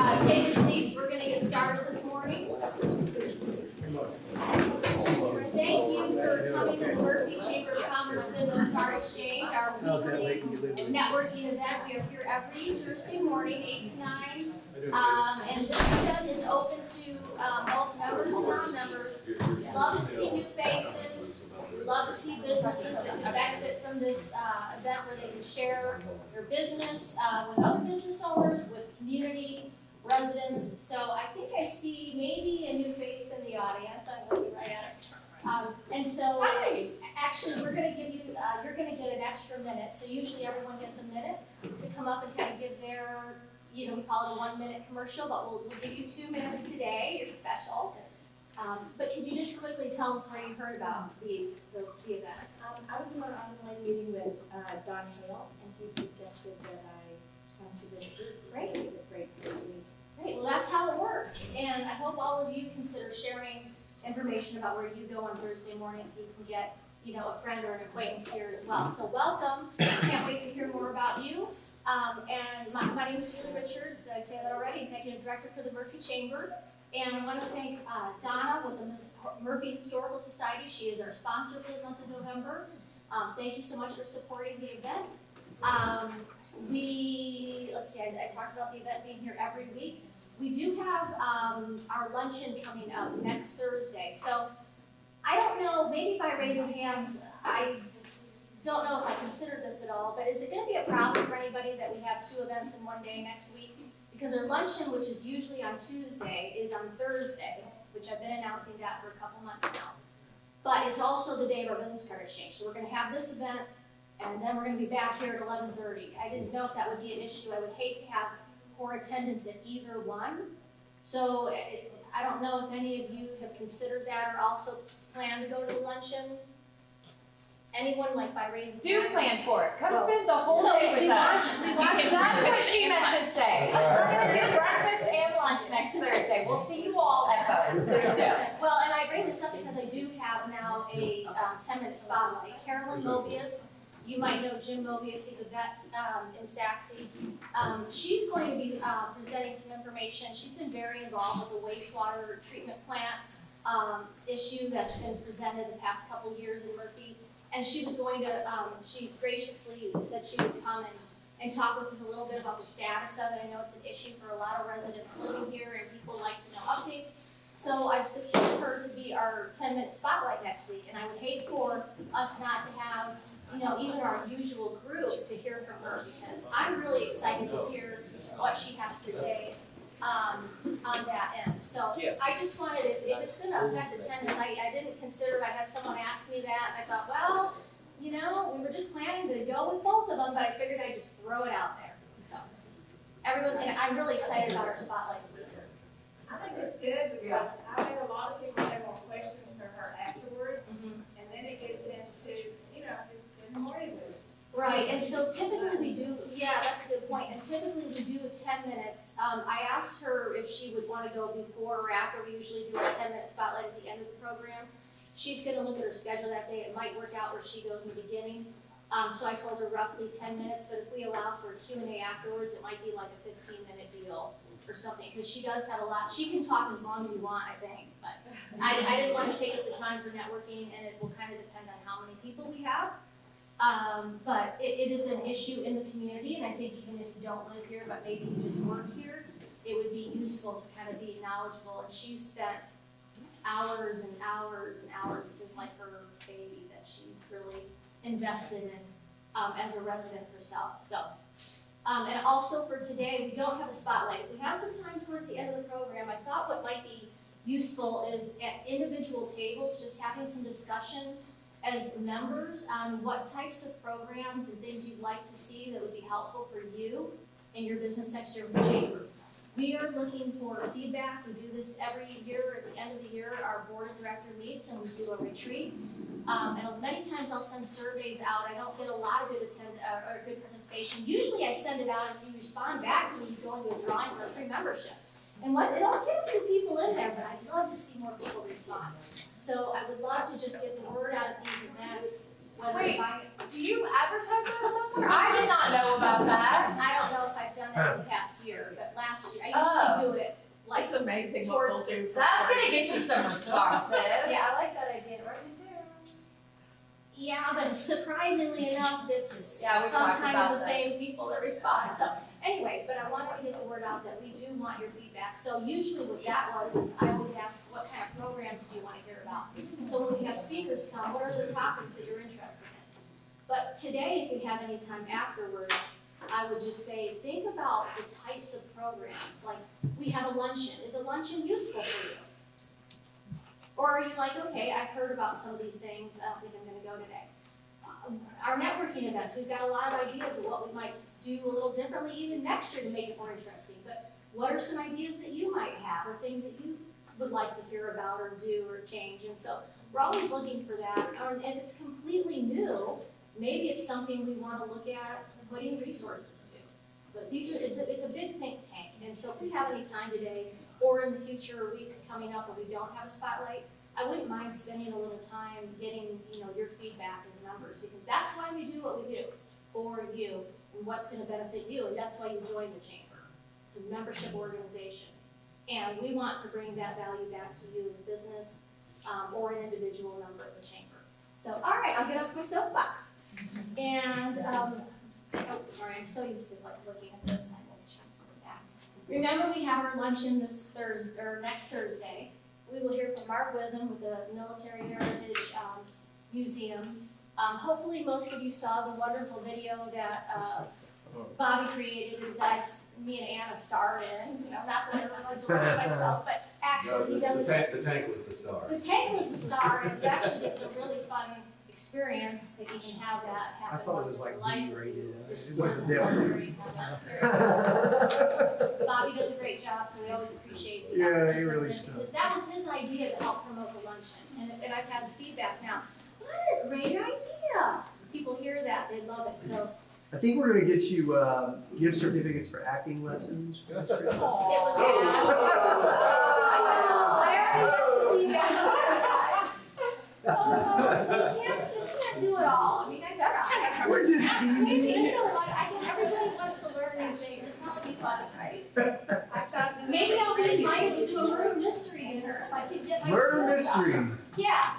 Take your seats, we're gonna get started this morning. Thank you for coming to the Murphy Chamber of Commerce Business Card Exchange, our weekly networking event. We are here every Thursday morning, 8 to 9. And this event is open to both members and non-members. Love to see new faces. Love to see businesses that can benefit from this event where they can share their business with other business owners, with community residents. So I think I see maybe a new face in the audience. I'm looking right at her. And so actually we're going to give you, you're going to get an extra minute. So usually everyone gets a minute to come up and kind of give their, we call it a 1 minute commercial, but we'll give you 2 minutes today. You're special. But could you just quickly tell us where you heard about the event? I was in an online meeting with Don Hale, and he suggested that I come to this group. Great. It was a great meeting. Great, well that's how it works. And I hope all of you consider sharing information about where you go on Thursday morning so you can get, a friend or an acquaintance here as well. So welcome, can't wait to hear more about you. And my name is Julie Richards, did I say that already? Executive Director for the Murphy Chamber. And I want to thank Donna with the Mrs. Murphy Historical Society. She is our sponsor for the month of November. Thank you so much for supporting the event. Let's see, I talked about the event being here every week. We do have our luncheon coming up next Thursday. So I don't know, maybe by raising hands, I don't know if I consider this at all, but is it going to be a problem for anybody that we have 2 events in one day next week? Because our luncheon, which is usually on Tuesday, is on Thursday, which I've been announcing that for a couple months now. But it's also the day of our business card exchange. So we're going to have this event, and then we're going to be back here at 11:30. I didn't know if that would be an issue. I would hate to have poor attendance at either one. So I don't know if any of you have considered that or also plan to go to the luncheon. Anyone, by raising Do hands? plan for it. Come spend the whole day with us. We watch. That's what she meant to say. We're going to do breakfast and lunch next Thursday. We'll see you all at both. Well, and I bring this up because I do have now a 10-minute spotlight. Carolyn Mobius, you might know Jim Mobius, he's a vet in Saxe. She's going to be presenting some information. She's been very involved with the wastewater treatment plant issue that's been presented the past couple years in Murphy. And she was going to, she graciously said she would come and talk with us a little bit about the status of it. I know it's an issue for a lot of residents living here and people like to know updates. So I've secured her to be our 10-minute spotlight next week. And I would hate for us not to have, even our usual group to hear from her because I'm really excited to hear what she has to say on that end. So I just wanted, if it's going to affect attendance, I didn't consider it. I had someone ask me that, and I thought, well, we were just planning to go with both of them, but I figured I'd just throw it out there. So everyone, and I'm really excited about our spotlight speaker. I think it's good because I've had a lot of people have more questions for her afterwards, and then it gets into, just in the morning with us. Right, and so typically we do, that's a good point, and typically we do 10 minutes. I asked her if she would want to go before or after. We usually do a 10-minute spotlight at the end of the program. She's going to look at her schedule that day. It might work out where she goes in the beginning. So I told her roughly 10 minutes, but if we allow for a Q&A afterwards, it might be like a 15-minute deal or something, because she does have a lot. She can talk as long as you want, I think, but I didn't want to take up the time for networking, and it will kind of depend on how many people we have. But it is an issue in the community, and I think even if you don't live here, but maybe you just work here, it would be useful to kind of be knowledgeable. And she's spent hours and hours and hours. This is like her baby that she's really invested in as a resident herself. So, and also for today, we don't have a spotlight. If we have some time towards the end of the program, I thought what might be useful is at individual tables, just having some discussion as members on what types of programs and things you'd like to see that would be helpful for you in your business next year with the chamber. We are looking for feedback. We do this every year. At the end of the year, our board of director meets and we do a retreat. And many times I'll send surveys out. I don't get a lot of good participation. Usually I send it out if you respond back to me, you go into a drawing for a free membership. And it'll get a few people in there, but I'd love to see more people respond. So I would love to just get the word out of these events. Wait, do you advertise that somewhere? I did not know about that. I don't know if I've done it in the past year, but last year, I usually do amazing what we'll do. That's gonna get you some responses. Yeah. I like that idea, right, we do. Yeah, but surprisingly enough, it's Yeah, we talked about sometimes the that. same people that respond. So anyway, but I wanted to get the word out that we do want your feedback. So usually what that was is I always ask, what kind of programs do you want to hear about? So when we have speakers come, what are the topics that you're interested in? But today, if we have any time afterwards, I would just say, think about the types of programs. Like, we have a luncheon. Is a luncheon useful for you? Or are you like, okay, I've heard about some of these things, I don't think I'm gonna go today. Our networking events, we've got a lot of ideas of what we might do a little differently even next year to make it more interesting. But what are some ideas that you might have, or things that you would like to hear about or do or change? And so we're always looking for that. And if it's completely new, maybe it's something we wanna look at putting resources to. So it's a big think tank. And so if we have any time today, or in the future weeks coming up when we don't have a spotlight, I wouldn't mind spending a little time getting, your feedback as members, because that's why we do what we do, for you, and what's gonna benefit you, and that's why you join the chamber. It's a membership organization, and we want to bring that value back to you as a business, or an individual member of the chamber. So, all right, I'll get off my soapbox. And, sorry, I'm so used to looking at this, I will check this back. Remember, we have our luncheon this Thursday, or next Thursday. We will hear from Mark Witham with the Military Heritage Museum. Hopefully, most of you saw the wonderful video that Bobby created, and that me and Anna starred in. Not that I really delivered myself, but actually, he does. The tank was the star. The tank was the star, and it was actually just a really fun experience to even have that I happen thought it once was in like your life. B-rated. It It's wasn't very different. have that experience. Bobby does a great job, so we always appreciate the Yeah, effort he he really puts in, does. because that was his idea to help promote the luncheon, and I've had feedback now. What a great idea! People hear that, they love it, so I think we're gonna get you gift certificates for acting lessons. for this Christmas. it was. I already got some feedback from you guys. You can't do it all. I mean, that's kind of. We're just teasing. You know what? Everybody wants to learn new things. It's not be fun, right? I thought that. Maybe I'll be invited to do a murder mystery dinner if I can get my Murder skills up. mystery. Yeah.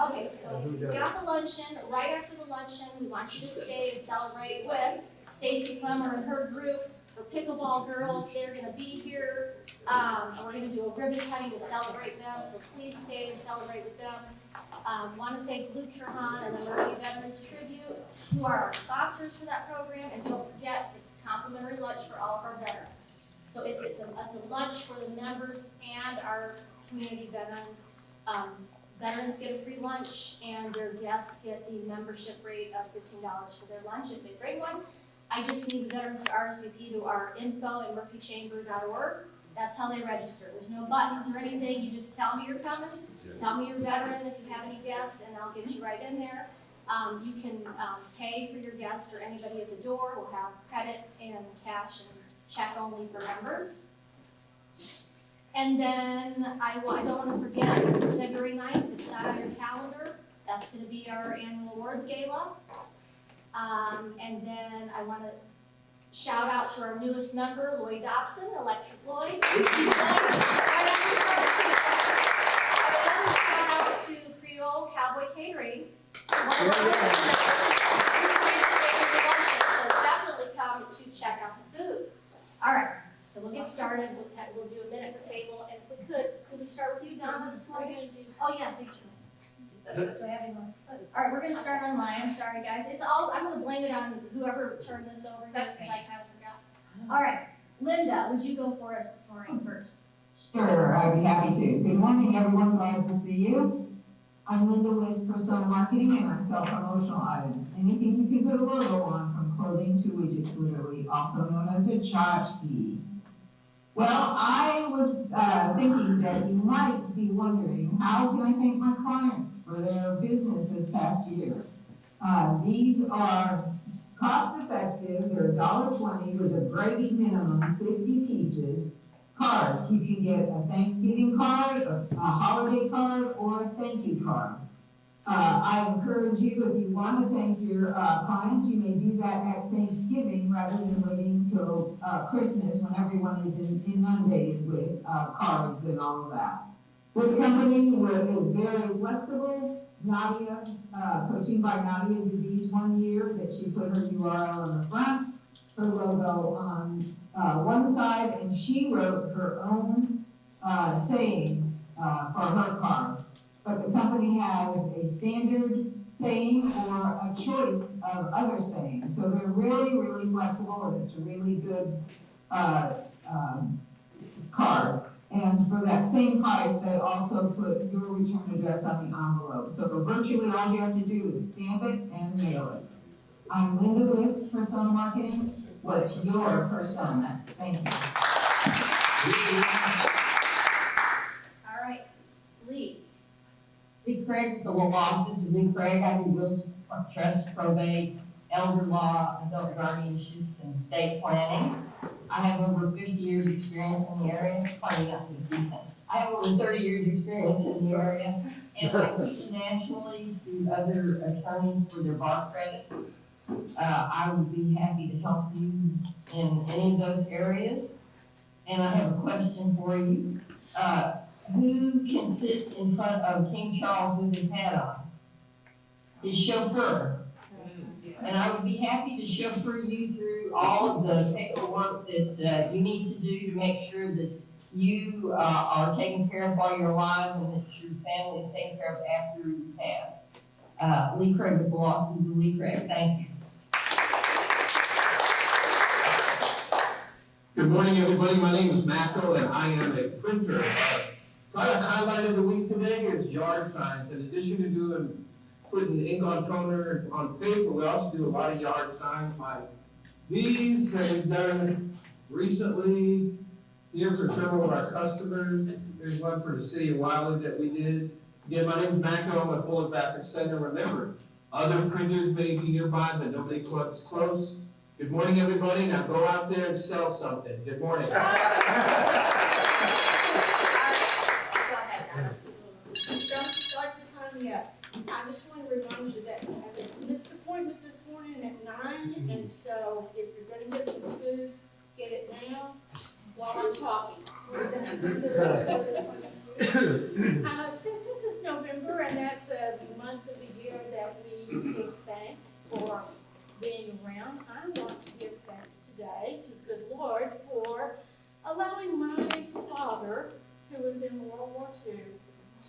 Okay, so Who we does? got the luncheon. Right after the luncheon, we want you to stay and celebrate with Stacy Clemmer and her group. For pickleball girls, they're gonna be here. We're gonna do a ribbon cutting to celebrate them, so please stay and celebrate with them. Want to thank Luke Trahan and the Murphy Veterans Tribute, who are our sponsors for that program, and don't forget, it's complimentary lunch for all of our veterans. So it's a lunch for the members and our community veterans. Veterans get a free lunch, and their guests get the membership rate of $15 for their lunch if they bring one. I just need the veterans to RSVP to our info at murphychamber.org. That's how they register. There's no buttons or anything. You just tell me you're coming. Tell me you're a veteran if you have any guests, and I'll get you right in there. You can pay for your guest or anybody at the door. We'll have credit and cash and check only for members. And then I don't want to forget, it's February 9th. If it's not on your calendar, that's going to be our annual awards gala. And then I want to shout out to our newest member, Lloyd Dobson, Electric Lloyd. Shout out to Creole Cowboy Catering. So definitely come to check out the food. All right, so we'll get started. We'll do a minute per table. And if we could we start with you, Donna, this morning? Oh, yeah, thanks. Do I have anyone? All right, we're gonna start online. I'm sorry, guys. I'm gonna blame it on whoever turned this over. That's because I kind of forgot. All right, Linda, would you go for us this morning first? Sure, I'd be happy to. Good morning, everyone. Glad to see you. I'm Linda with Persona Marketing, and I sell promotional items. Anything you can put a logo on, from clothing to widgets, literally, also known as a tchotchke. Well, I was thinking that you might be wondering, how can I thank my clients for their business this past year? These are cost-effective. They're $1.20 with a break minimum, 50 pieces. Cards, you can get a Thanksgiving card, a holiday card, or a thank you card. I encourage you, if you want to thank your clients, you may do that at Thanksgiving rather than waiting till Christmas when everyone is inundated with cards and all of that. This company is very flexible. Nadia, coaching by Nadia Devies 1 year, that she put her URL on the front, her logo on one side, and she wrote her own saying for her cards. But the company has a standard saying or a choice of other sayings. So they're really, really flexible, and it's a really good card. And for that same price, they also put your return address on the envelope. So virtually all you have to do is stamp it and mail it. I'm Linda with Persona Marketing. What's your persona? Thank you. All right, Lee. Lee Craig, the law office is Lee Craig. I do wills, trust, probate, elder law, adult guardianships, and estate planning. I have over 50 years experience in the area. Funny enough, I have over 30 years experience in the area, and I teach nationally to other attorneys for their bar credits. I would be happy to help you in any of those areas. And I have a question for you. Who can sit in front of King Charles with his hat on? His chauffeur. And I would be happy to chauffeur you through all of the paperwork that you need to do to make sure that you are taken care of while you're alive and that your family is taken care of after you pass. Lee Craig with the law school of Lee Craig. Thank you. Good morning, everybody. My name is Mako, and I am a printer. Product highlight of the week today is yard signs. In addition to putting ink on toner on paper, we also do a lot of yard signs. These I've done recently here for several of our customers. There's one for the city of Wiley that we did. Again, my name is Mako. I'm a Bullet Baptist Center. Remember, other printers may be nearby, but nobody is close. Good morning, everybody. Now go out there and sell something. Good morning. Go ahead, Donna. Don't start the time yet. I just want to remind you that I had a missed appointment this morning at 9, and so if you're going to get some food, get it now while I'm talking. Since this is November, and that's a month of the year that we give thanks for being around, I want to give thanks today to the good Lord for allowing my father, who was in World War II,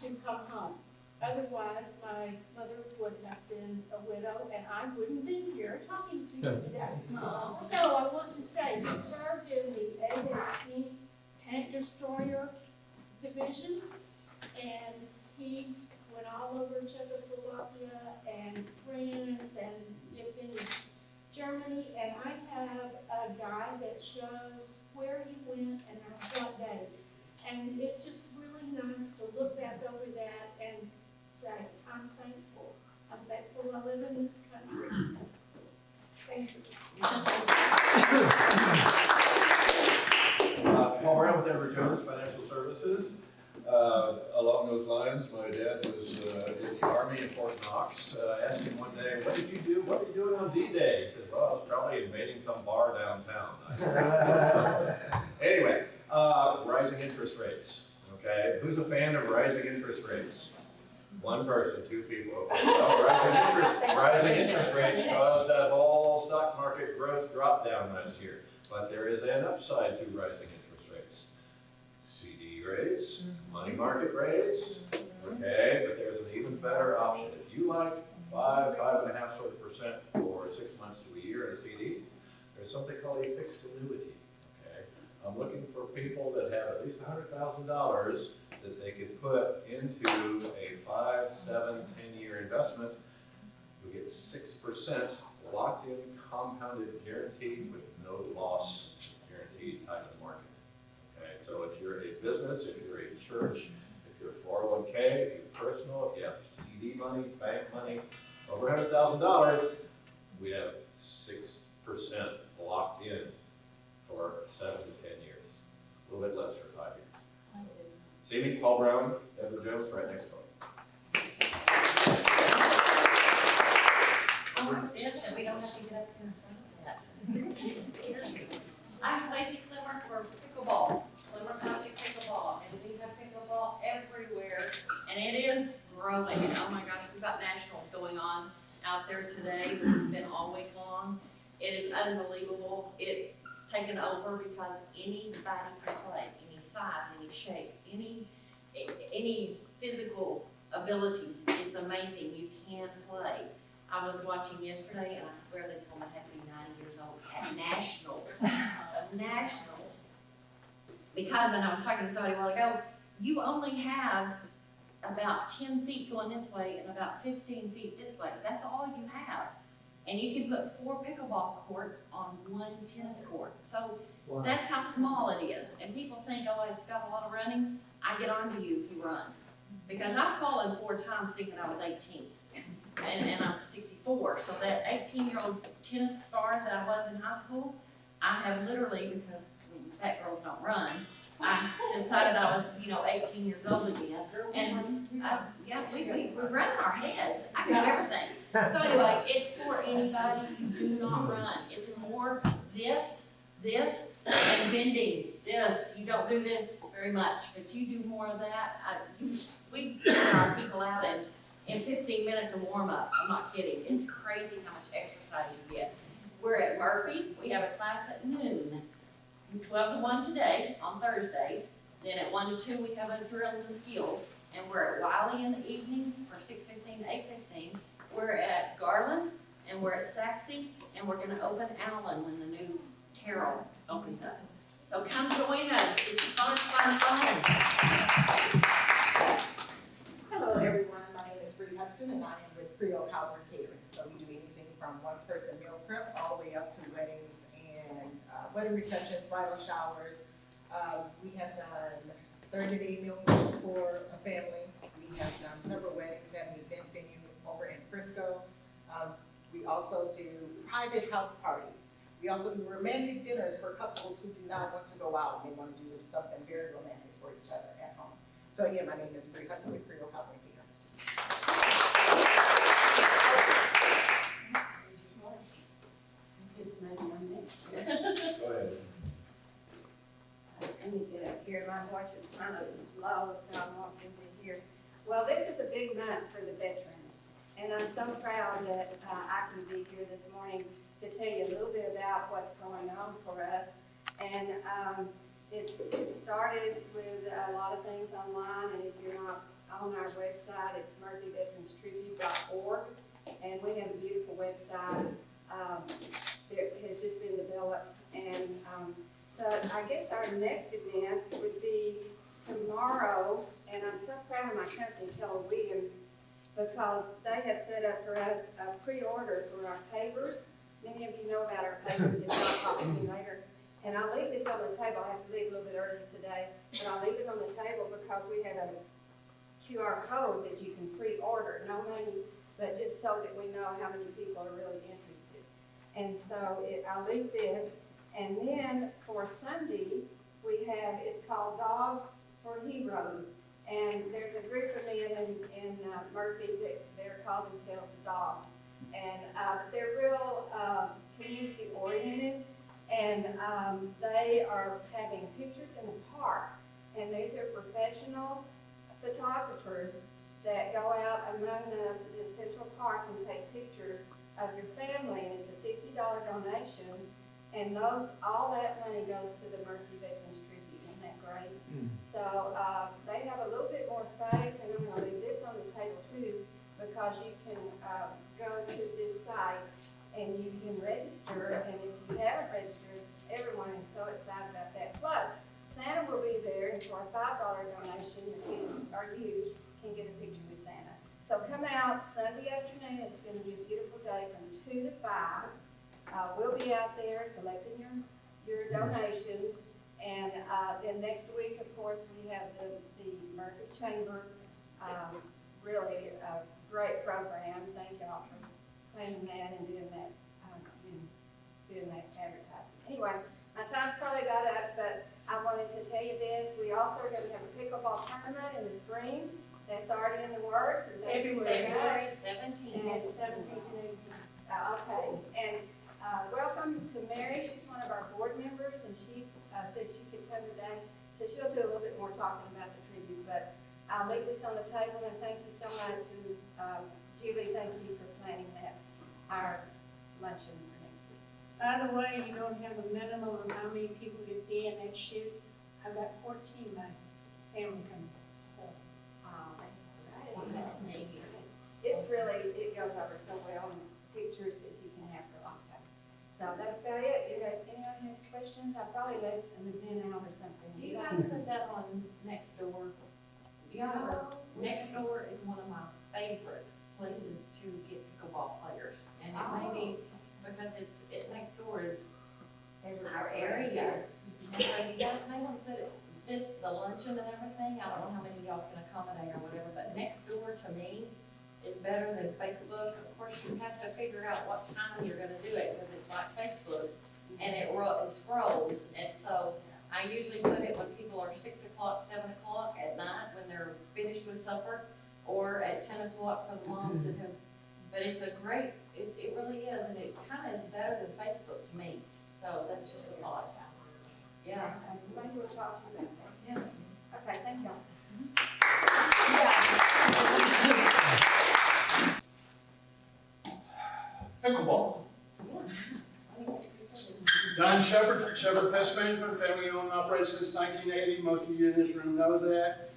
to come home. Otherwise, my mother would have been a widow, and I wouldn't be here talking to you today. So I want to say, he served in the A-18 Tank Destroyer Division, and he went all over Czechoslovakia and France and dipped into Germany, and I have a guide that shows where he went and on what days. And it's just really nice to look back over that and say, I'm thankful. I'm thankful I live in this country. Thank you. Paul Brown with Edward Jones Financial Services. Along those lines, my dad was in the Army in Fort Knox. Asked him one day, what did you do? What were you doing on D-Day? He said, well, I was probably invading some bar downtown. Anyway, rising interest rates. Okay, who's a fan of rising interest rates? One person, two people. Okay. Well, rising interest rates caused that whole stock market growth drop down last year. But there is an upside to rising interest rates. CD rates, money market rates, okay, but there's an even better option. If you like 5.5% for 6 months to a year in a CD, there's something called a fixed annuity, okay? I'm looking for people that have at least $100,000 that they could put into a 5, 7, 10-year investment. You'll get 6% locked in, compounded, guaranteed with no loss, guaranteed type of market. Okay, so if you're a business, if you're a church, if you're 401k, if you're personal, if you have CD money, bank money, over $100,000, we have 6% locked in for 7 to 10 years. A little bit less for 5 years. See me, Paul Brown, Edward Jones, right next door. like this, and we don't have to get up here in front of that. I'm Stacy Clemmer for pickleball, Clemmer Classic Pickleball, and we have pickleball everywhere, and it is growing. Oh my gosh, we've got nationals going on out there today. It's been all week long. It is unbelievable. It's taken over because anybody can play, any size, any shape, any physical abilities. It's amazing. You can play. I was watching yesterday, and I swear this woman had to be 90 years old at nationals. Because, and I was talking to somebody a while ago, you only have about 10 feet going this way and about 15 feet this way. That's all you have. And you can put 4 pickleball courts on 1 tennis court. So Wow. that's how small it is. And people think, oh, it's got a lot of running. I get on to you if you run. Because I've fallen 4 times thinking I was 18. And I'm 64. So that 18-year-old tennis star that I was in high school, I have literally, because fat girls don't run, I decided I was, 18 years old again. And, yeah, we run in our heads. I can do everything. So anyway, it's for anybody who do not run. It's more this, and bending, this. You don't do this very much, but you do more of that. We get our people out in 15 minutes of warm-up. I'm not kidding. It's crazy how much exercise you get. We're at Murphy. We have a class at noon. From 12 to 1 today, on Thursdays. Then at 1 to 2, we have a drills and skills. And we're at Wiley in the evenings from 6:15 to 8:15. We're at Garland, and we're at Saxe, and we're gonna open Allen when the new Terrell opens up. So come join us. It's fun. Hello, everyone. My name is Bree Hudson, and I am with Creole Cowboy Catering. So we do anything from one-person meal prep all the way up to weddings and wedding receptions, bridal showers. We have done 30-day meal meals for a family. We have done several weddings at an event venue over in Frisco. We also do private house parties. We also do romantic dinners for couples who do not want to go out. They want to do something very romantic for each other at home. So again, my name is Bree Hudson with Creole Cowboy Catering. Go ahead. Let me get up here, my voice is kind of low, so I'm walking to here. Well, this is a big month for the veterans, and I'm so proud that I can be here this morning to tell you a little bit about what's going on for us. And it started with a lot of things online, and if you're not on our website, it's murphyveteranstribute.org, and we have a beautiful website that has just been developed. And but I guess our next event would be tomorrow, and I'm so proud of my company, Keller Williams, because they have set up for us a pre-order for our pavers. Many of you know about our pavers, if not, talk to me later. And I'll leave this on the table. I have to leave a little bit early today, but I'll leave it on the table because we have a QR code that you can pre-order. No money, but just so that we know how many people are really interested. And so I'll leave this. And then for Sunday, we have, it's called Dogs for Heroes. And there's a group of men in Murphy that they're called themselves Dogs. And they're real community oriented. And they are having pictures in the park. And these are professional photographers that go out among the Central Park and take pictures of your family. And it's a $50 donation. And all that money goes to the Murphy Veterans Tribute. Isn't that great? So they have a little bit more space, and I'm going to leave this on the table too, because you can go to this site and you can register. And if you haven't registered, everyone is so excited about that. Plus, Santa will be there, and for a $5 donation, you can get a picture with Santa. So come out Sunday afternoon. It's going to be a beautiful day from 2 to 5. We'll be out there collecting your donations, and then next week, of course, we have the Murphy Chamber, really a great program. Thank y'all for planning that and doing that advertising. Anyway, my time's probably about up, but I wanted to tell you this. We also are going to have a pickleball tournament in the spring. That's already in the works. February 17th. And 17th and 18th. Okay, and welcome to Mary. She's one of our board members, and she said she could come today. So she'll do a little bit more talking about the tribute, but I'll leave this on the table, and thank you so much. And Julie, thank you for planning that, our luncheon for next week. By the way, you don't have a minimum on how many people get be in that shoot. I've got 14 my family coming, so. It's really, it goes over so well, and it's pictures that you can have for a long time. So that's about it. You got anyone have questions? I probably left an event out or something. You guys put that on Nextdoor. Nextdoor is one of my favorite places to get pickleball players. And it may be because Nextdoor is our area. And so you guys may want to put the luncheon and everything, I don't know how many of y'all can accommodate or whatever, but Nextdoor to me is better than Facebook. Of course, you have to figure out what time you're gonna do it, because it's like Facebook, and it scrolls, and so I usually put it when people are 6 o'clock, 7 o'clock at night, when they're finished with supper, or at 10 o'clock for the moms that have, but it's a great, it really is, and it kinda is better than Facebook to me, so that's just a thought. Yeah. Maybe we'll talk to you about that. Yeah. Okay, thank you. Pickleball. Don Shepard, Shepard Pest Management, family owned and operated since 1980. Most of you in this room know that.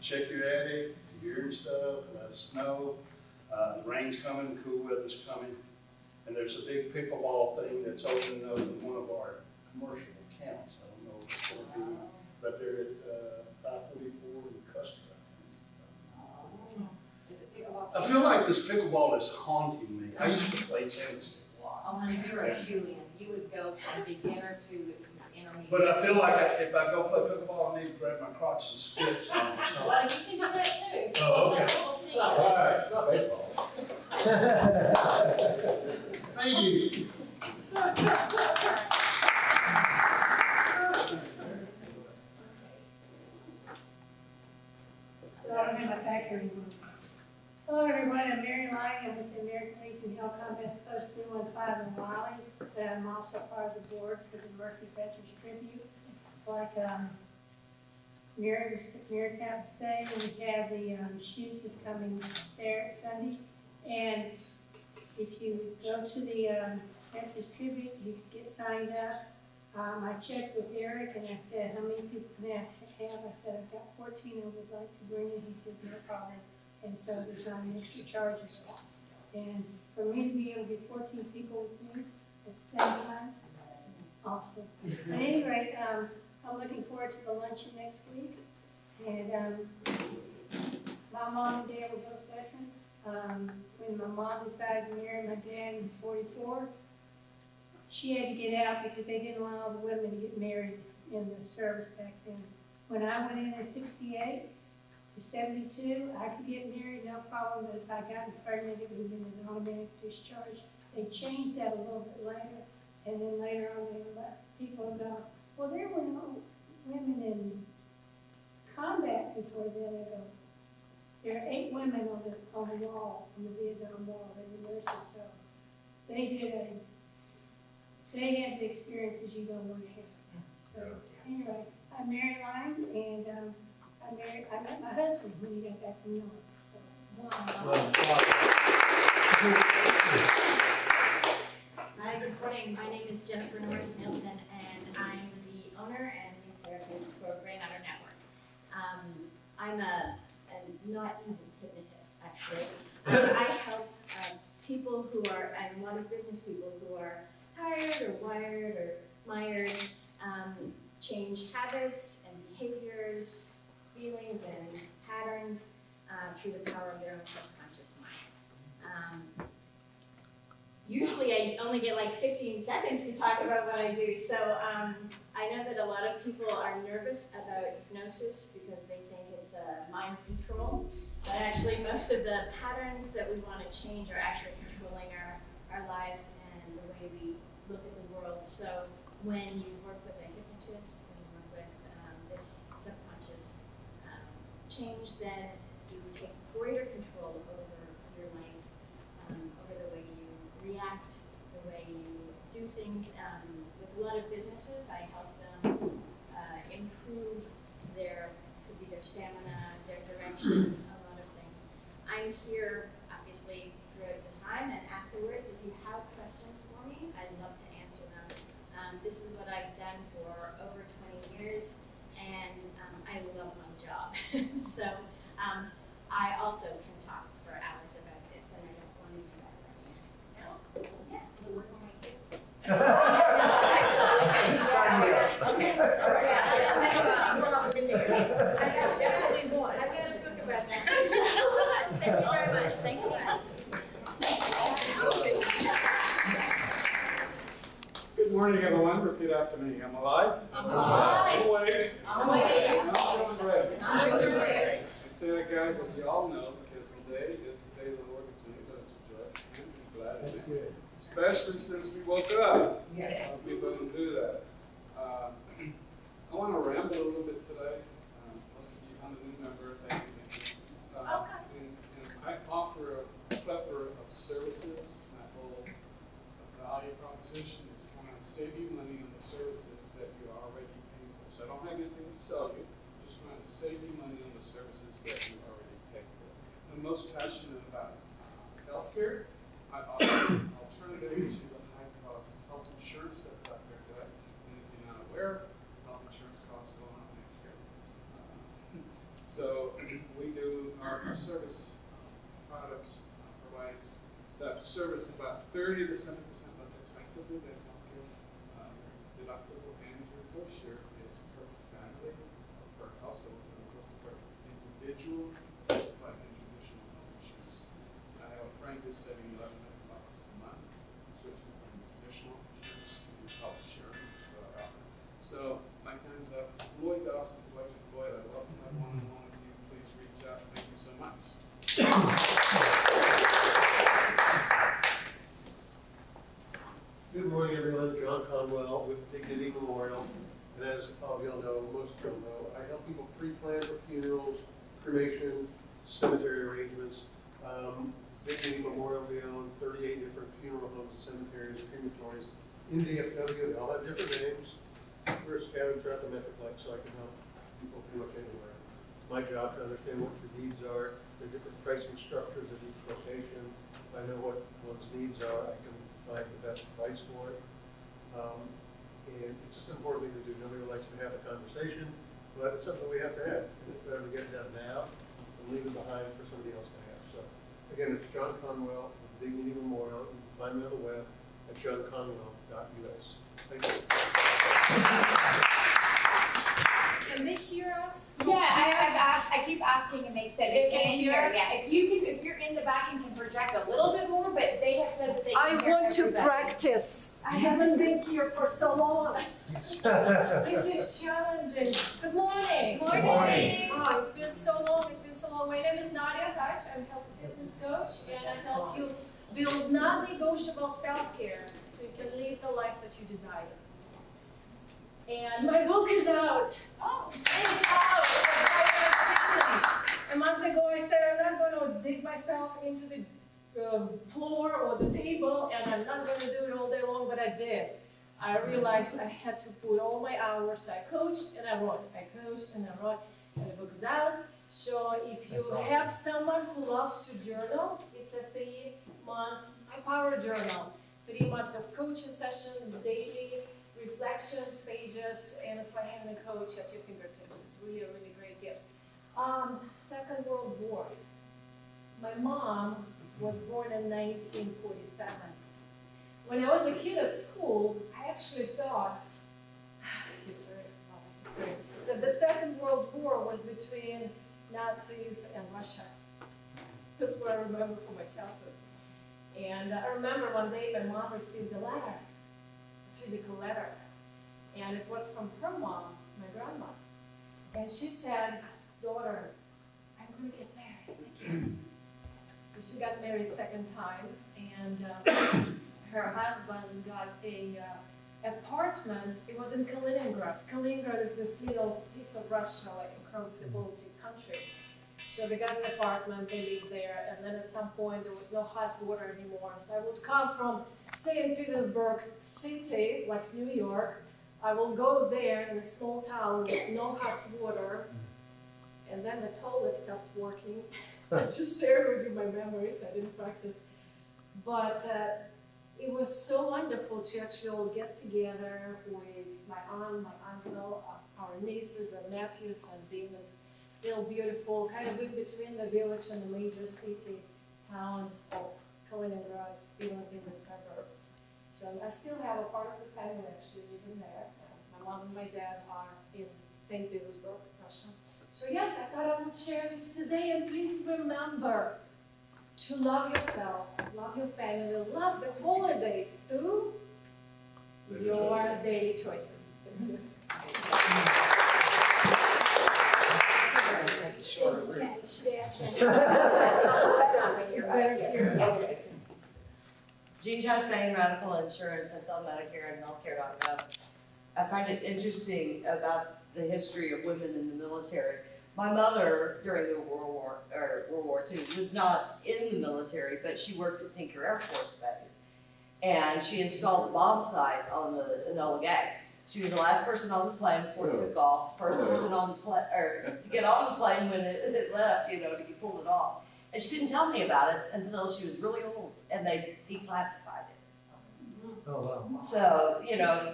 Check your attic, if you're hearing stuff, let us know. The rain's coming, cool weather's coming. And there's a big pickleball thing that's opening up in one of our commercial accounts. I don't know if it's going to be right there at 544 in Custer. I feel like this pickleball is haunting me. I used to play tennis a lot. Oh, honey, you're a shoo-in. You would go from beginner to intermediate. But I feel like if I go play pickleball, I need to grab my crotch and spit some. So. Well, you can do that too. Oh, okay. We'll see. It's not baseball. Thank you. So I don't have my back here anymore. Hello, everyone. I'm Mary Lang. I'm with the American Legion Hill Compass Post 315 in Raleigh, but I'm also part of the board for the Murphy Veterans Tribute. Like Mary Cap say, we have the shoot is coming Sunday, and if you go to the Veterans Tribute, you can get signed up. I checked with Eric and I said, how many people can I have? I said, I've got 14 I would like to bring in. He says, no problem. And so there's not an extra charge at all. And for me to be able to get 14 people with me at the same time, that's awesome. At any rate, I'm looking forward to the luncheon next week. And my mom and dad were both veterans. When my mom decided to marry my dad in 44, she had to get out because they didn't allow the women to get married in the service back then. When I went in 68 to 72, I could get married, no problem, but if I got pregnant, it would have been an automatic discharge. They changed that a little bit later, and then later on they let people know, well, there were no women in combat before then. They go, there are 8 women on the wall, on the Vietnam Wall, they were nurses, so they had the experiences you don't want to have. So anyway, I'm Mary Lang, and I met my husband when he got back from New York. So. Hi, good morning. My name is Jennifer Norris Nielsen, and I'm the owner and therapist for Gray Matter Network. I'm not even hypnotist, actually. I help people who are, and a lot of business people who are tired or wired or mired, change habits and behaviors, feelings and patterns through the power of their own subconscious mind. Usually I only get like 15 seconds to talk about what I do, so I know that a lot of people are nervous about hypnosis because they think it's mind control, but actually most of the patterns that we want to change are actually controlling our lives and the way we look at the world. So when you work with a hypnotist, when you work with this subconscious change, then you take greater control over your life, over the way you react, the way you do things. With a lot of businesses, I help them improve their, could be their stamina, their direction, a lot of things. I'm here, obviously, throughout the time, and afterwards, if you have questions for me, I'd love to answer them. This is what I've done for over 20 years, and I love my job. So I also can talk for hours about this, and I don't want to do that right now. Yeah, I work on my kids. Sign me up. Okay, all right. I have definitely one. I've got a book about that. Thank you very much. Thanks a lot. Good morning, everyone. Repeat after me. I'm alive. I'm alive. I'm awake. I'm awake. I'm feeling great. I'm feeling great. I say that, guys, as you all know, because today is the day the Lord has made. Let us rejoice and be glad in it. That's good. Especially since we woke up. Yes. Some people don't do that. I want to ramble a little bit today. Most of you, I'm a new member. Thank you. And I offer a plethora of services. My whole value proposition is kind of save you money on the services that you're already paying for. So I don't have anything to sell you. I'm just trying to save you money on the services that you already pay for. I'm most passionate about healthcare. I offer an alternative to the high-cost health insurance that's out there today. And if you're not aware, health insurance costs go on next year. So we do our service products provides that service about 30 to 70% less expensively than healthcare. Your deductible and your co-share is per family or per household, as opposed to per individual, like in traditional health insurance. I have a friend who's saving $1,100 a month, switching from traditional insurance to health sharing, which is what I offer. So my time's up. Lloyd Dawson's the elected Lloyd. I'd love to have one-on-one with you. Please reach out. Thank you so much. Good morning, everyone. John Conwell with Dignity Memorial. And as all of y'all know, most of y'all know, I help people pre-plan for funerals, cremation, cemetery arrangements. Dignity Memorial, we own 38 different funeral homes and cemeteries, crematories in DFW. They all have different names. We're scattered throughout the Metroplex, so I can help people pretty much anywhere. It's my job to understand what your needs are, the different pricing structures of each location. If I know what one's needs are, I can find the best price for it. And it's just an important thing to do. Nobody likes to have a conversation, but it's something we have to have. And it's better to get it done now than leave it behind for somebody else to have. So again, it's John Conwell with Dignity Memorial. You can find me on the web at johnconwell.us. Thank you. Can they hear us? Yeah, I've asked, I keep asking and they said they They can can't hear hear us? yet. If you're in the back and can project a little bit more, but they have said that they I can hear want to everybody. practice. I haven't been here for so long. This is challenging. Good morning. Good morning. Oh, it's been so long. My name is Nadia Hutch. I'm a health and fitness coach, and I help you build non-negotiable self-care so you can live the life that you desire. And my book is out. Oh. It's out. A month ago, I said I'm not going to dig myself into the floor or the table, and I'm not going to do it all day long, but I did. I realized I had to put all my hours. I coached and I wrote. I coached and I wrote, and the book is out. So if you have someone who loves to journal, it's a 3-month Power Journal. 3 months of coaching sessions, daily reflections, pages, and it's like having a coach at your fingertips. It's really a really great gift. Second World War. My mom was born in 1947. When I was a kid at school, I actually thought that the Second World War was between Nazis and Russia. That's what I remember from my childhood. And I remember one day my mom received a letter, a physical letter, and it was from her mom, my grandma. And she said, "Daughter, I'm going to get married again." So she got married second time, and her husband got a apartment. It was in Kaliningrad. Kaliningrad is this little piece of Russia, like across the Baltic countries. So they got an apartment, they lived there, and then at some point there was no hot water anymore. So I would come from St. Petersburg City, like New York. I will go there in a small town with no hot water, and then the toilet stopped working. I just shared with you my memories, I didn't practice. But it was so wonderful to actually all get together with my aunt, my uncle, our nieces and nephews, and being this little beautiful, kind of in between the village and the major city town of Kaliningrad, even in the suburbs. So I still have a part of the family actually living there. My mom and my dad are in St. Petersburg, Russia. So yes, I thought I would share this today, and please remember to love yourself, love your family, love the holidays through your daily choices. Jean Chastain, Radical Insurance. I sell Medicare and Healthcare.gov. I find it interesting about the history of women in the military. My mother, during the World War II, was not in the military, but she worked at Tinker Air Force Base. And she installed the bomb sight on the Enola Gay. She was the last person on the plane before it took off, first person on the plane, or to get on the plane when it left, you know, to get pulled it off. And she couldn't tell me about it until she was really old, and they declassified it. Oh, wow. So, you know,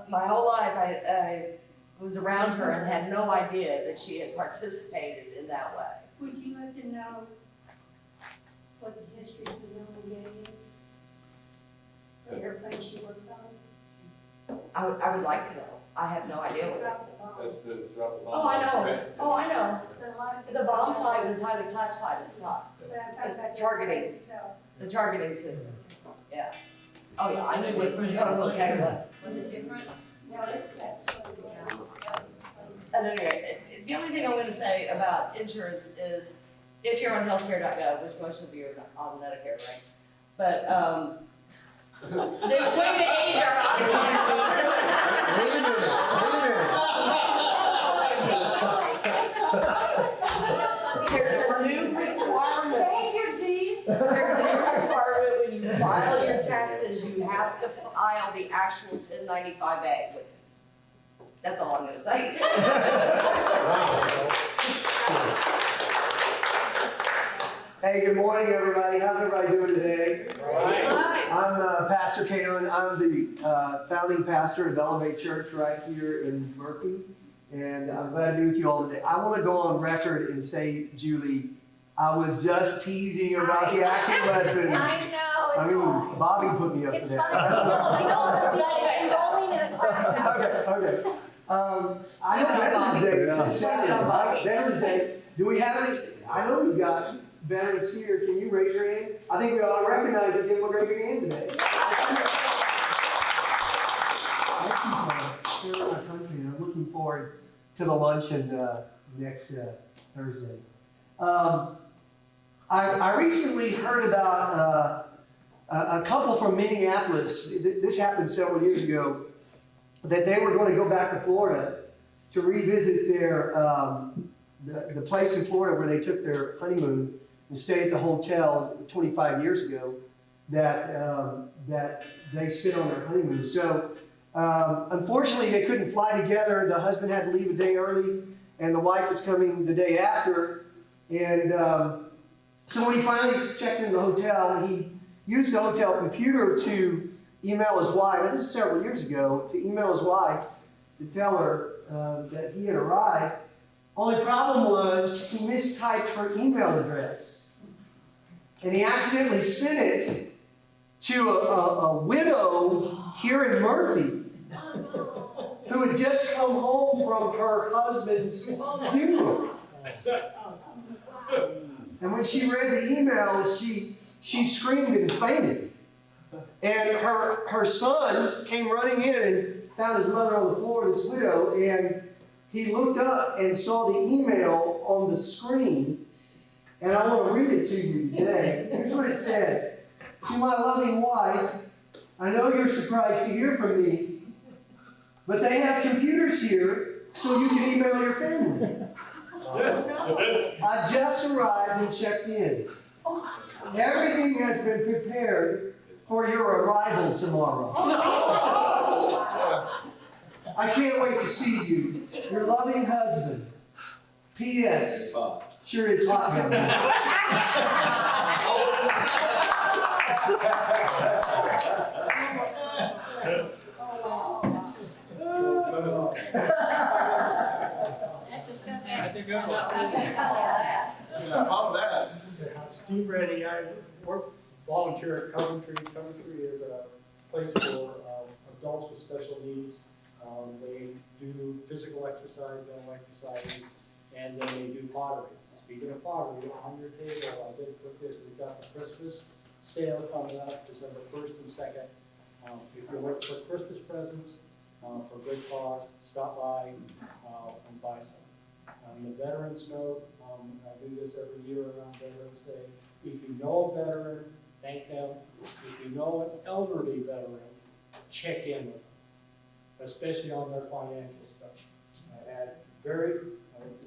my whole life I was around her and had no idea that she had participated in that way. Would you like to know what the history of the Enola Gay is? The airplane she worked on? I would like to know. I have no idea what That's the drop the bomb. Oh, I know. Okay. Oh, I know. The bomb sight was highly classified at the time. But I'm talking about the Targeting. airplane itself. The targeting system. Yeah. Oh, yeah, I knew what Different. okay was. Was it different? No, that's what it was. At any rate, the only thing I want to say about insurance is, if you're on healthcare.gov, which most of you are on Medicare, right? But, there's Way to age our Wait a minute. There's a new requirement. Thank you, Jean. There's a new requirement when you file your taxes, you have to file the actual 1095A with it. That's all I'm gonna say. Hey, good morning, everybody. How's everybody doing today? Right. I'm Pastor Kalen. I'm the founding pastor of Elevate Church right here in Murphy. And I'm glad to be with you all today. I want to go on record and say, Julie, I was just teasing about the acting lessons. I know, it's fine. Bobby put me up It's to that. funny, it's only in a class. Okay. I know Veterans Day is Saturday, right? Veterans Day. Do we have any? I know we've got veterans here. Can you raise your hand? I think we ought to recognize and give them a great big hand today. Serving our country, and I'm looking forward to the luncheon next Thursday. I recently heard about a couple from Minneapolis. This happened several years ago. That they were going to go back to Florida to revisit their the place in Florida where they took their honeymoon and stayed at the hotel 25 years ago that they spent on their honeymoon. So unfortunately, they couldn't fly together. The husband had to leave a day early, and the wife was coming the day after. And so when he finally checked into the hotel, he used the hotel computer to email his wife, and this is several years ago, to email his wife to tell her that he had arrived. Only problem was he mistyped her email address. And he accidentally sent it to a widow here in Murphy who had just come home from her husband's funeral. And when she read the email, she screamed and fainted. And her son came running in and found his mother on the floor, this widow, and he looked up and saw the email on the screen. And I want to read it to you today. Here's what it said. To my loving wife, I know you're surprised to hear from me, but they have computers here so you can email your family. I just arrived and checked in. Everything has been prepared for your arrival tomorrow. I can't wait to see you. Your loving husband. P.S. Sure is hot down That's a good one. Mom, Dad. Steve Reddy, I work, volunteer at Coventry. Coventry is a place for adults with special needs. They do physical exercise, mental exercises, and then they do pottery. Speaking of pottery, on your table, I did put this, we've got the Christmas sale coming up December 1st and 2nd. If you're looking for Christmas presents, for good cause, stop by and buy some. The Veterans Note, I do this every year around Veterans Day. If you know a veteran, thank them. If you know an elderly veteran, check in with them, especially on their financial stuff. I had a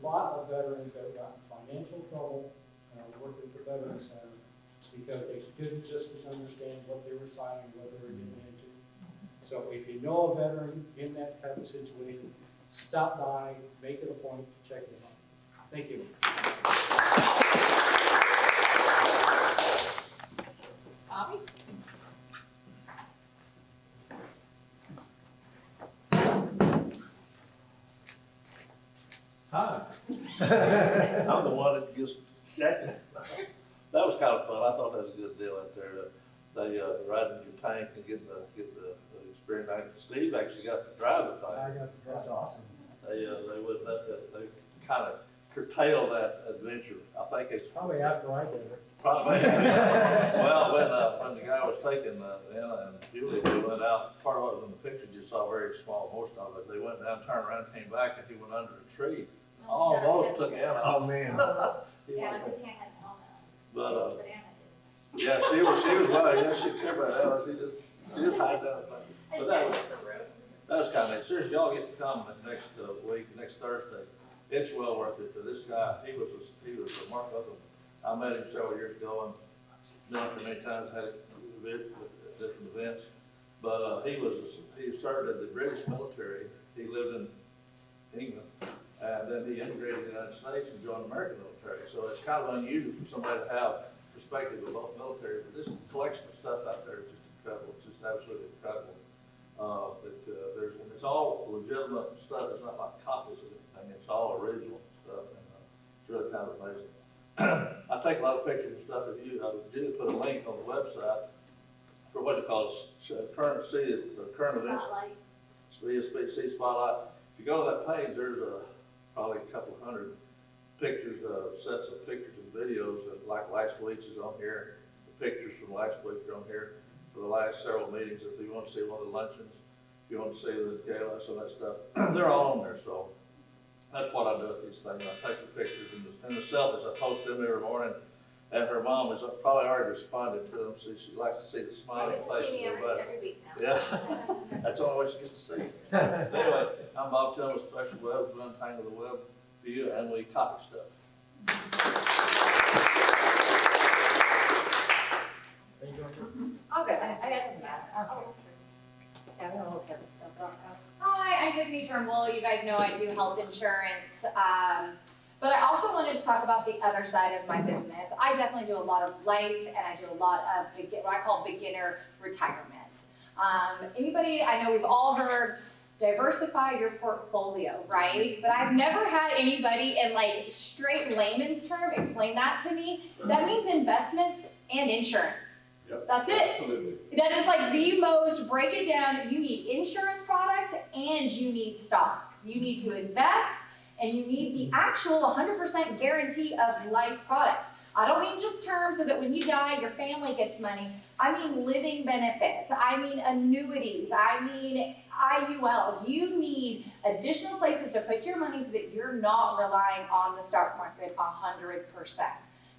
lot of veterans that got in financial trouble working at the Veterans Center because they didn't just understand what they were signing, what they were getting into. So if you know a veteran in that type of situation, stop by, make it a point to check them out. Thank you. Bobby? Hi. I'm the one that gets that was kind of fun. I thought that was a good deal out there. They riding your tank and getting the experience. Steve actually got to drive the thing. That's awesome. They wouldn't let that. They kind of curtail that adventure. I think it's Probably after I did it. probably. Well, when the guy was taking Anna and Julie, they went out. Part of it was in the picture. You saw a very small portion of it. They went down, turned around, came back, and he went under a tree. Almost took Anna off. Oh, man. Yeah, good thing I had a helmet on. But But Anna did. yeah, she was well. Yeah, she cared about Ella. She just hide down. But that was kind of neat. Seriously, y'all get to come next week, next Thursday. It's well worth it. This guy, he was a Mark Upham. I met him several years ago and known him many times, had a visit at different events. But he served in the British military. He lived in England, and then he immigrated to the United States and joined the American military. So it's kind of unusual for somebody to have perspective of both military. But this collection of stuff out there is just incredible. It's just absolutely incredible. It's all legitimate stuff. It's not like copies of anything. It's all original stuff, and it's really kind of amazing. I take a lot of pictures and stuff. I did put a link on the website for what it calls current events. See Spotlight. If you go to that page, there's probably a couple hundred pictures, sets of pictures and videos. Like last week's is on here. The pictures from last week are on here. For the last several meetings, if you want to see one of the luncheons, if you want to see the gala, some of that stuff, they're all on there. So that's what I do with these things. I take the pictures and the selfies. I post them every morning. And her mom has probably already responded to them. So she likes to see the smiling faces of everybody. Every week now. Yeah, that's the only way she gets to see it. Anyway, I'm Bob Tillman with Special Webs. We untangle the web for you, and we copy stuff. I'll go. I got some bad. Yeah, we have a little tip stuff. Hi, I'm Tiffany Turnbull. You guys know I do health insurance. But I also wanted to talk about the other side of my business. I definitely do a lot of life, and I do a lot of what I call beginner retirement. Anybody, I know we've all heard diversify your portfolio, right? But I've never had anybody in like straight layman's term explain that to me. That means investments and insurance. Yep, that's it. Absolutely. That is like the most, break it down, you need insurance products and you need stocks. You need to invest and you need the actual 100% guarantee of life products. I don't mean just term so that when you die, your family gets money. I mean living benefits. I mean annuities. I mean IULs. You need additional places to put your money so that you're not relying on the stock market 100%.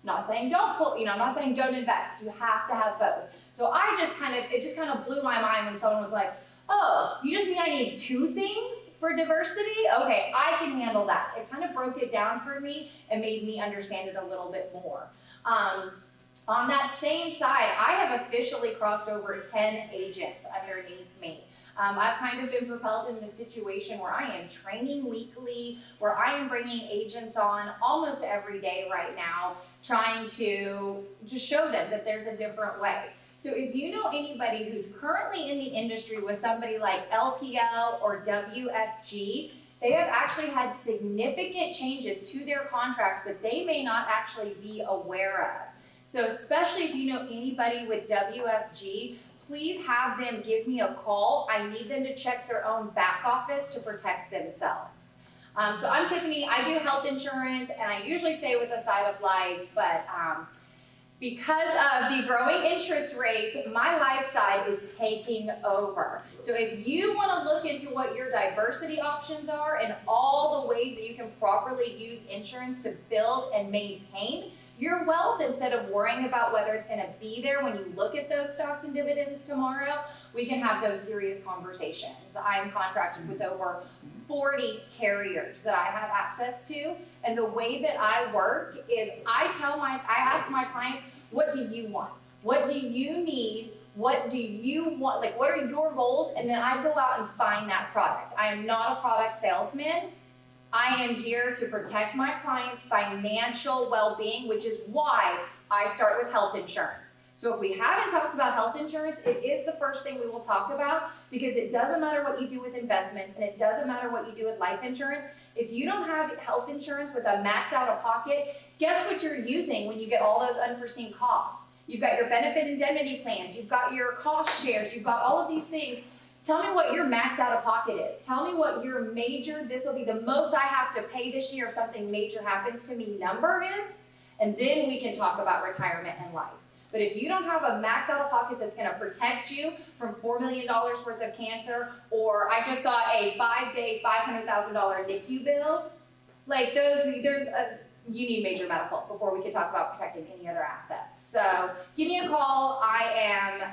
Not saying don't pull, I'm not saying don't invest. You have to have both. So it just kind of blew my mind when someone was like, oh, you just mean I need two things For diversity, okay, I can handle that. It kind of broke it down for me and made me understand it a little bit more. On that same side, I have officially crossed over 10 agents underneath me. I've kind of been propelled in this situation where I am training weekly, where I am bringing agents on almost every day right now, trying to just show them that there's a different way. So if you know anybody who's currently in the industry with somebody like LPL or WFG, they have actually had significant changes to their contracts that they may not actually be aware of. So especially if you know anybody with WFG, please have them give me a call. I need them to check their own back office to protect themselves. So I'm Tiffany, I do health insurance, and I usually say with a side of life, but because of the growing interest rates, my life side is taking over. So if you want to look into what your diversity options are and all the ways that you can properly use insurance to build and maintain your wealth instead of worrying about whether it's going to be there when you look at those stocks and dividends tomorrow, we can have those serious conversations. I am contracted with over 40 carriers that I have access to, and the way that I work is I ask my clients, what do you want? What do you need? What do you want? Like, what are your goals? And then I go out and find that product. I am not a product salesman. I am here to protect my clients' financial well-being, which is why I start with health insurance. So if we haven't talked about health insurance, it is the first thing we will talk about, because it doesn't matter what you do with investments and it doesn't matter what you do with life insurance. If you don't have health insurance with a max out of pocket, guess what you're using when you get all those unforeseen costs? You've got your benefit indemnity plans, you've got your cost shares, you've got all of these things. Tell me what your max out of pocket is. Tell me what your major, this will be the most I have to pay this year if something major happens to me number is, and then we can talk about retirement and life. But if you don't have a max out of pocket that's gonna protect you from $4 million worth of cancer, or I just saw a 5-day, $500,000 NICU bill, like those, you need major medical before we can talk about protecting any other assets. So give me a call. I am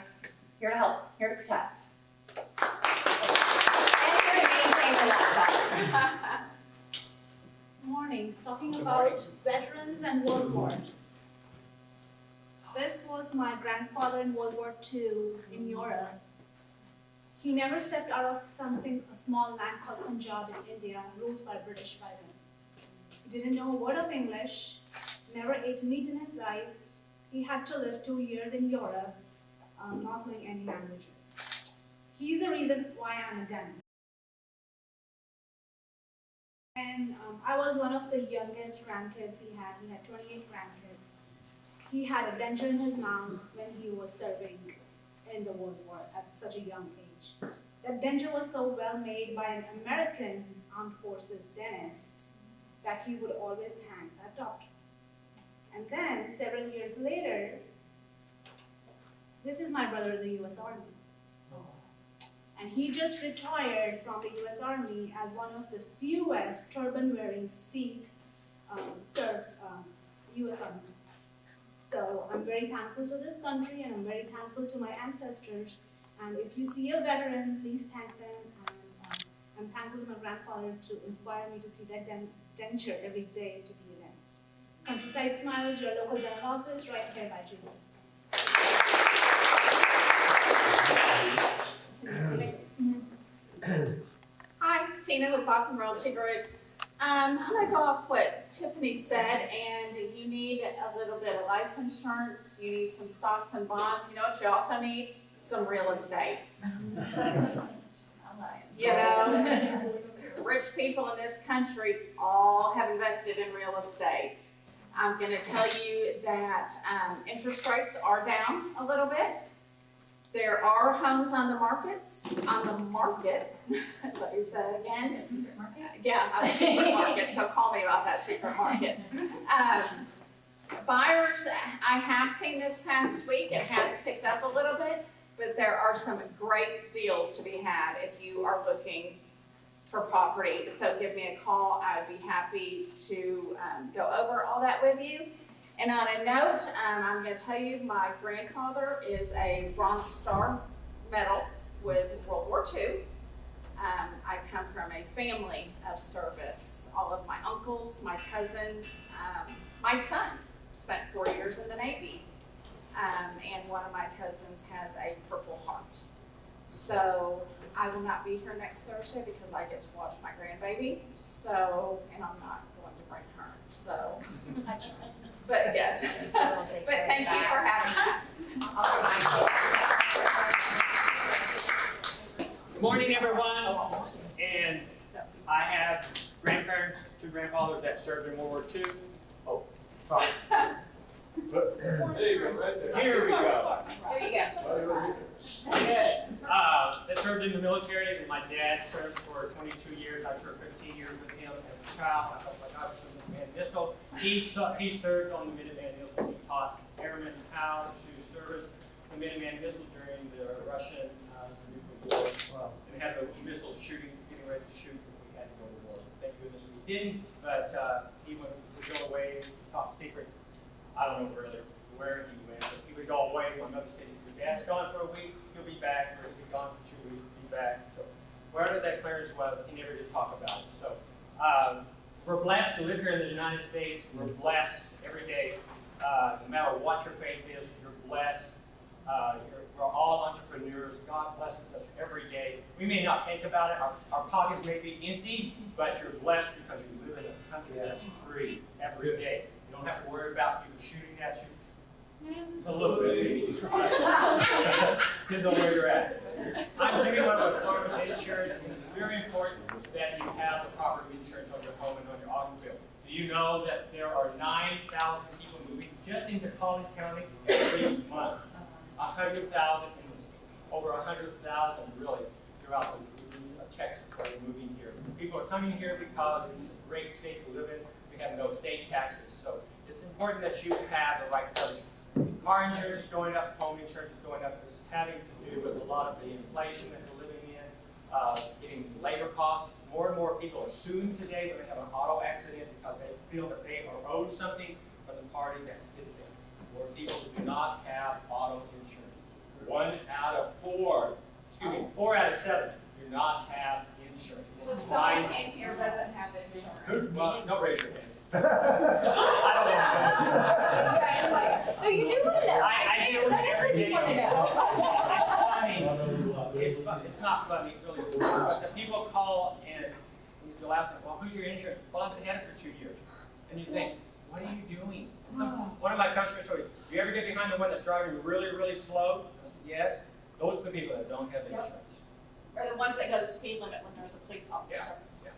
here to help, here to protect. And here to maintain the laptop. Morning, talking about veterans and world wars. This was my grandfather in World War II in Europe. He never stepped out of a small land called Punjab in India, ruled by British by then. He didn't know a word of English, never ate meat in his life. He had to live 2 years in Europe, not knowing any languages. He's the reason why I'm a dentist. And I was one of the youngest grandkids he had. He had 28 grandkids. He had a denture in his mouth when he was serving in the World War at such a young age. That denture was so well made by an American Armed Forces dentist that he would always thank that doctor. And then, several years later, this is my brother in the U.S. Army. And he just retired from the U.S. Army as one of the fewest turban-wearing Sikh served U.S. Army. So I'm very thankful to this country, and I'm very thankful to my ancestors. And if you see a veteran, please thank them. And I'm thankful to my grandfather to inspire me to see that denture every day to the events. Countryside Smiles, your local dental office, right here by Jesus. Hi, Tina with Bachman Realty Group. I'm gonna go off what Tiffany said, and you need a little bit of life insurance, you need some stocks and bonds, you know what you also need? Some real estate. You know, rich people in this country all have invested in real estate. I'm gonna tell you that interest rates are down a little bit. There are homes on the market, let me say that again. A secret market? Yeah, a secret market, so call me about that secret market. Buyers, I have seen this past week, it has picked up a little bit, but there are some great deals to be had if you are looking for property. So give me a call, I'd be happy to go over all that with you. And on a note, I'm going to tell you my grandfather is a Bronze Star Medal with World War II. I come from a family of service. All of my uncles, my cousins, my son spent 4 years in the Navy. And one of my cousins has a Purple Heart. So I will not be here next Thursday because I get to watch my grandbaby. So, and I'm not going to bring her. So, but yes. But thank you for having me. Good morning, everyone. And I have grandparents, 2 grandfathers that served in World War II. Oh, sorry. There you go, right there. Here we go. There you go. That served in the military, and my dad served for 22 years. I served 15 years with him as a child. I felt like I was in the Minuteman Missile. He served on the Minuteman Missile. He taught airmen how to service the Minuteman Missile during the Russian nuclear war. And had the missile shooting, getting ready to shoot if we had to go to war. Thank goodness we didn't, but he would go away, top secret. I don't know where he went, but he would go away. My mother said, if your dad's gone for a week, he'll be back, or he'll be gone for 2 weeks, he'll be back. So wherever that clearance was, he never did talk about it. So we're blessed to live here in the United States. We're blessed every day. No matter what your faith is, you're blessed. We're all entrepreneurs. God blesses us every day. We may not think about it. Our pockets may be empty, but you're blessed because you live in a country that's free every day. You don't have to worry about people shooting at you. A little bit, maybe. Depends on where you're at. I'm Jimmy Weber with Farmers Insurance, and it's very important that you have the proper insurance on your home and on your automobile. Do you know that there are 9,000 people moving just into Collins County every month? 100,000, over 100,000 really throughout Texas are moving here. People are coming here because it's a great state to live in. We have no state taxes, so it's important that you have the right coverage. Car insurance is going up, home insurance is going up. It's having to do with a lot of the inflation that we're living in, getting labor costs. More and more people are suing today when they have an auto accident because they feel that they are owed something from the party that hit them. More people do not have auto insurance. 4 out of 7 do not have insurance. So someone in here doesn't have insurance. Well, don't raise your hand. I don't want to know. No, you do want to know. I do That is what you want to know. It's funny. It's not funny, really. But people call and you'll ask them, well, who's your insurance? Well, I've had it for 2 years. And you think, what are you doing? One of my customers told me, do you ever get behind the one that's driving really, really slow? I said, yes. Those are the people that don't have insurance. Or the ones that go the speed limit when there's a police officer. Yeah.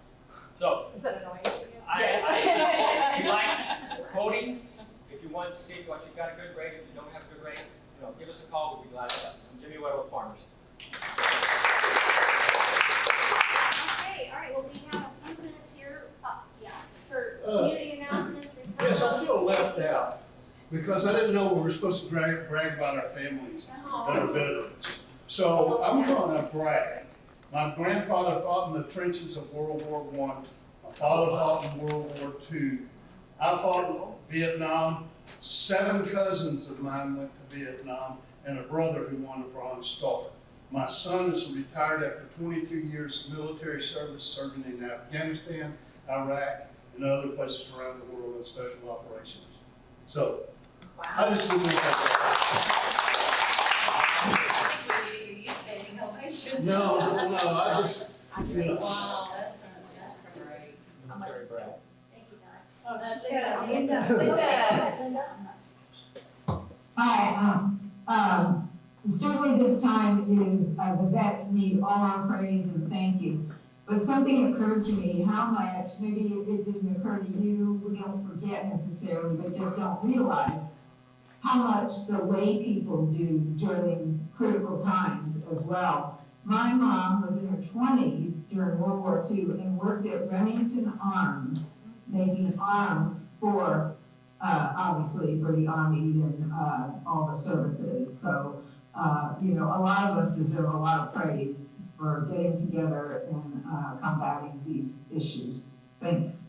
So, Is that annoying to you? Yes. If you like quoting, if you want to see what you've got a good rate, if you don't have a good rate, give us a call. We'll be glad to help. I'm Jimmy Weddle with Farmers. Okay, all right, well, we have a few minutes here, for community announcements. Yes, I feel left out because I didn't know we were supposed to brag about our families that are veterans. So I'm going to brag. My grandfather fought in the trenches of World War I. My father fought in World War II. I fought in Vietnam. 7 cousins of mine went to Vietnam and a brother who won a Bronze Star. My son is retired after 22 years of military service, serving in Afghanistan, Iraq, and other places around the world in special operations. So, I just didn't want No, I just, Wow, that's great. Military brag. Thank you, Don. Oh, she's Linda. got a Linda. Hi, certainly this time is, the vets need all our praise and thank you. But something occurred to me, how much, maybe it didn't occur to you, we don't forget necessarily, but just don't realize how much the lay people do during critical times as well. My mom was in her 20s during World War II and worked at Remington Arms, making arms for, obviously, for the Army and all the services. So, a lot of us deserve a lot of praise for getting together and combating these issues. Thanks.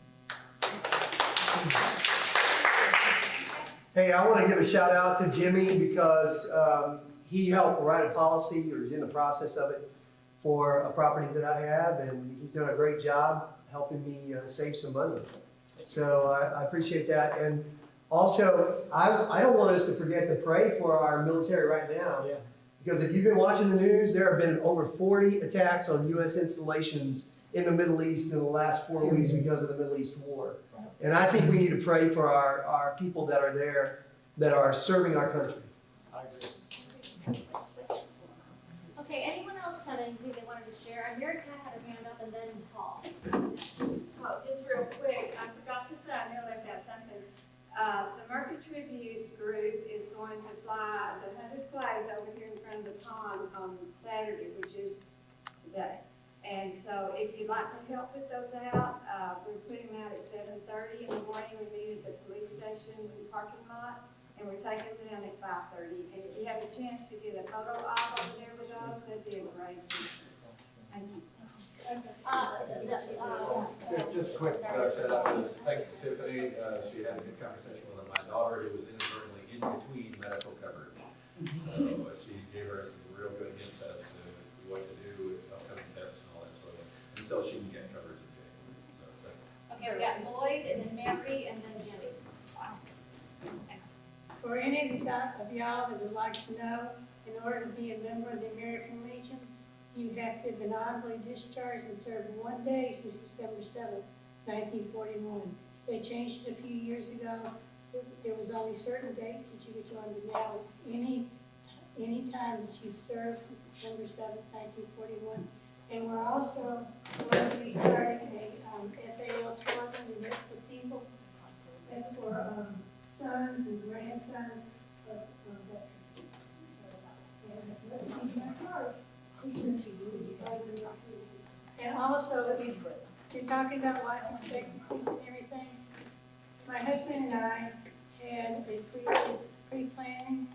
Hey, I want to give a shout out to Jimmy because he helped write a policy, or is in the process of it, for a property that I have, and he's done a great job helping me save some money. So I appreciate that. And also, I don't want us to forget to pray for our military right now. Yeah. Because if you've been watching the news, there have been over 40 attacks on U.S. installations in the Middle East in the last 4 weeks because of the Middle East war. And I think we need to pray for our people that are there, that are serving our country. I agree. Okay, anyone else have anything they wanted to share? America had her hand up and then Paul. Oh, just real quick, I forgot to say, I know I left out something. The Murphy Tribute Group is going to fly the 100 flags over here in front of the pond on Saturday, which is today. And so if you'd like to help put those out, we're putting them out at 7:30 in the morning. We meet at the police station parking lot, and we're taking them down at 5:30. And if you have a chance to get a photo op over there with those, that'd be a great feature. Thank you. Just a quick shout out, thanks to Tiffany, she had a good conversation with my daughter who was inadvertently in between medical coverage. So she gave her some real good hints as to what to do with upcoming tests and all that sort of thing, until she can get coverage in January, so thanks. Okay, we got Lloyd and then Mary and then Jimmy. For any of y'all that would like to know, in order to be a member of the American Legion, you have to have been honorably discharged and served 1 day since December 7th, 1941. They changed it a few years ago. There was only certain dates that you could join, but now it's any time that you've served since December 7th, 1941. And we're also going to be starting a SAL squadron, and that's for people, that's for sons and grandsons of veterans. And also, if you're talking about life expectancies and everything, my husband and I had a pre-planning,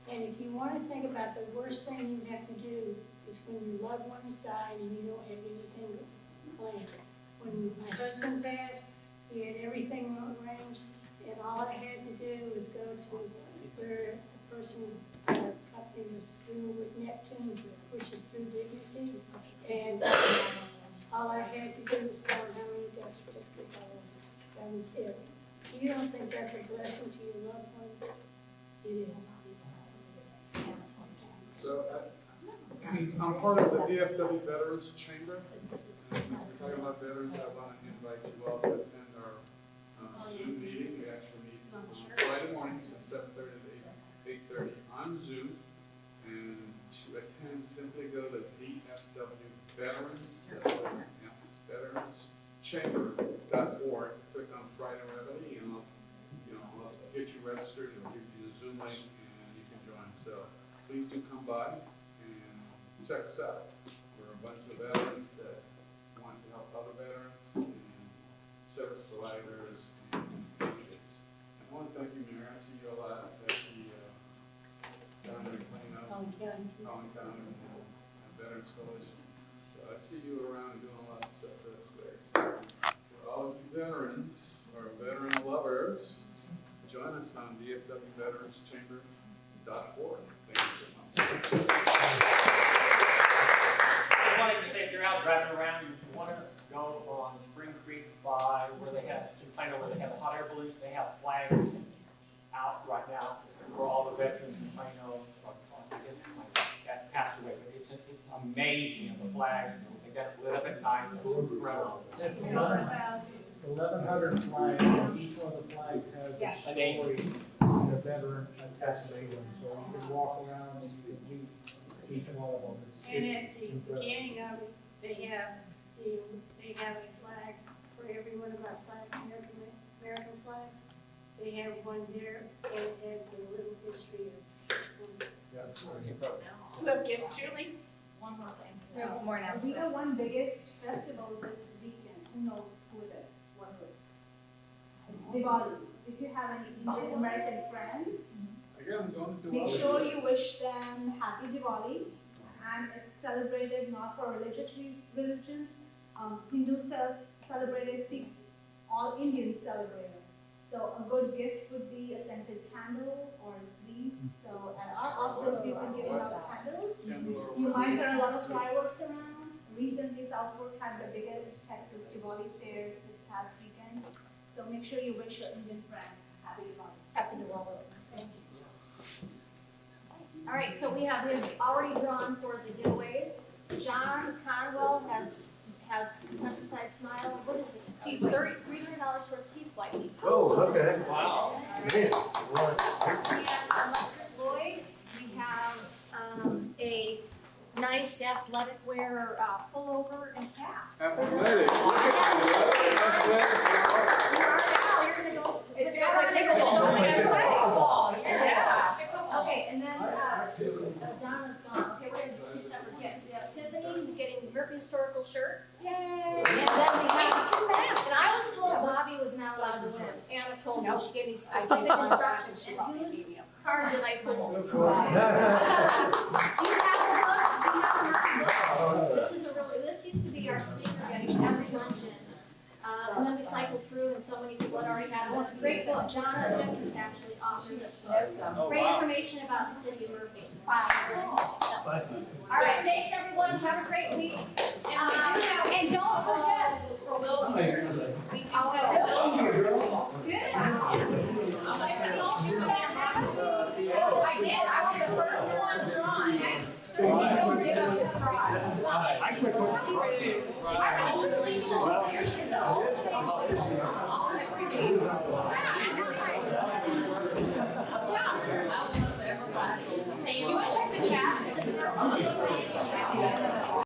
and if you want to think about the worst thing you have to do is when your loved one is dying and you don't have anything planned. When my husband passed, he had everything arranged, and all I had to do was go to where the person, company was through with Neptune, which is through Dignity, and all I had to do was tell them how many death certificates I wanted. That was it. If you don't think that's a blessing to your loved one, it is. So, I'm part of the DFW Veterans Chamber. We're talking about veterans. I want to invite you all to attend our Zoom meeting. We actually meet on Friday mornings from 7:30 to 8:30 on Zoom. And to attend, simply go to DFW Veterans, veteranschamber.org. Click on Friday Reveille, and I'll get you registered. It'll give you the Zoom link, and you can join. So please do come by and check us out. We're a bunch of veterans that want to help other veterans and service providers and patriots. And I want to thank you, Mayor. I see you a lot at the down there cleaning up. Collin County and Veterans Coalition. So I see you around doing a lot of stuff. So that's great. For all of you veterans or veteran lovers, join us on DFWVeteransChamber.org. Thank you so much. I wanted to say if you're out driving around, you want to go on Spring Creek by where they have, I know where they have the hot air balloons, they have flags out right now for all the veterans in Plano, I guess, that passed away, but it's amazing, the flags, they got lit up at night, it's incredible. 1,100 flags, and each one of the flags has a story and a veteran attached to them. So you can walk around and you can meet each one of them. And at the beginning of it, they have a flag for every one of our American flags. They have one there, and it has a little history of. Do you have gifts, Julie? One more thing. No, One more we announcement. have one biggest festival this weekend. Who knows who it is? What it is? It's Diwali. If you have any Indian American friends, Again, I'm going to do make sure you wish them happy Diwali. And it's celebrated not for religious religions. Hindus celebrate it, Sikhs, all Indians celebrate it. So a good gift would be a scented candle or a sweet. So at our office, we've been giving out candles. You might hear a lot of fireworks around. Recently, Southport had the biggest Texas Diwali fair this past weekend. So make sure you wish your Indian friends happy Diwali. Happy Diwali. Thank you. All right, so we've already drawn for the giveaways. John Conwell has Countryside Smile, what is it? Geez, $300 for his teeth whitening. Oh, okay. Wow. Man. And Electric Lloyd, we have, a nice athletic wear, pullover and cap. Athletic. You are now, you're gonna go. It's you're got like gonna pickleball. go- Pickleball, Yeah. Okay, and then, Donna's gone, okay, we're gonna do two separate gifts. We have Tiffany, who's getting the Murphy Historical shirt. Yay! And then we have, and I was told Bobby was not allowed to win. Anna told me, she gave me specific instructions, and whose card did I pull? Do you have a book? This is this used to be our speaker getting every luncheon. And then we cycled through and so many people had already had it. Well, it's a great book. Donna Jenkins actually authored this book. Great information about the city of Murphy. All right, thanks everyone. Have a great week. And don't forget for wheelchairs. We do have Good. I did. I was the first one drawn. Don't give up this prize. I